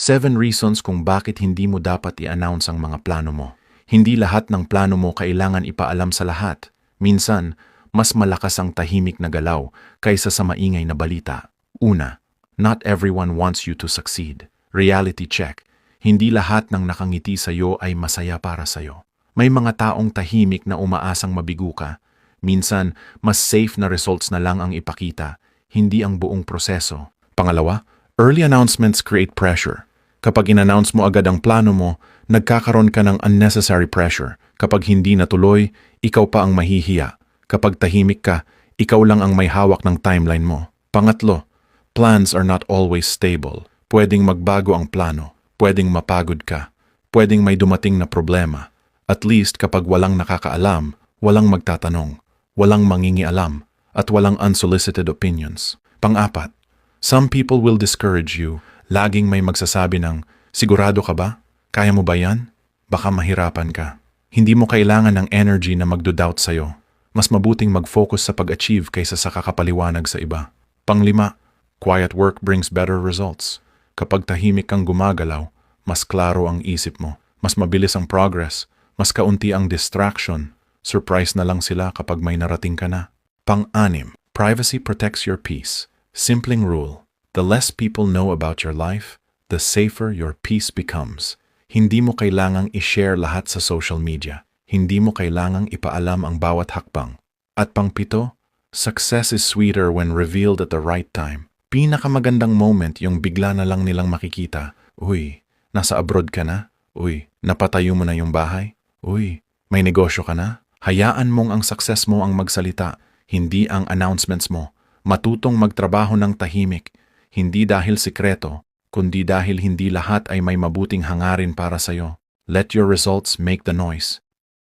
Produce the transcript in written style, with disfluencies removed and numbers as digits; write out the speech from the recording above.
7 reasons kung bakit hindi mo dapat i-announce ang mga plano mo. Hindi lahat ng plano mo kailangan ipaalam sa lahat. Minsan, mas malakas ang tahimik na galaw kaysa sa maingay na balita. Una, not everyone wants you to succeed. Reality check. Hindi lahat ng nakangiti sa'yo ay masaya para sa'yo. May mga taong tahimik na umaasang mabigo ka. Minsan, mas safe na results na lang ang ipakita, hindi ang buong proseso. Pangalawa, early announcements create pressure. Kapag in-announce mo agad ang plano mo, nagkakaroon ka ng unnecessary pressure. Kapag hindi natuloy, ikaw pa ang mahihiya. Kapag tahimik ka, ikaw lang ang may hawak ng timeline mo. Pangatlo, plans are not always stable. Pwedeng magbago ang plano. Pwedeng mapagod ka. Pwedeng may dumating na problema. At least kapag walang nakakaalam, walang magtatanong, walang mangingialam, at walang unsolicited opinions. Pang-apat, some people will discourage you. Laging may magsasabi ng, sigurado ka ba? Kaya mo ba yan? Baka mahirapan ka. Hindi mo kailangan ng energy na magdo-doubt sa'yo. Mas mabuting mag-focus sa pag-achieve kaysa sa kakapaliwanag sa iba. Panglima, quiet work brings better results. Kapag tahimik kang gumagalaw, mas klaro ang isip mo. Mas mabilis ang progress. Mas kaunti ang distraction. Surprise na lang sila kapag may narating ka na. Pang-anim, privacy protects your peace. Simpleng rule. The less people know about your life, the safer your peace becomes. Hindi mo kailangang i-share lahat sa social media. Hindi mo kailangang ipaalam ang bawat hakbang. At pang-pito, success is sweeter when revealed at the right time. Pinakamagandang moment yung bigla na lang nilang makikita. Uy, nasa abroad ka na? Uy, napatayo mo na yung bahay? Uy, may negosyo ka na? Hayaan mong ang success mo ang magsalita, hindi ang announcements mo. Matutong magtrabaho ng tahimik. Hindi dahil sikreto, kundi dahil hindi lahat ay may mabuting hangarin para sa'yo. Let your results make the noise.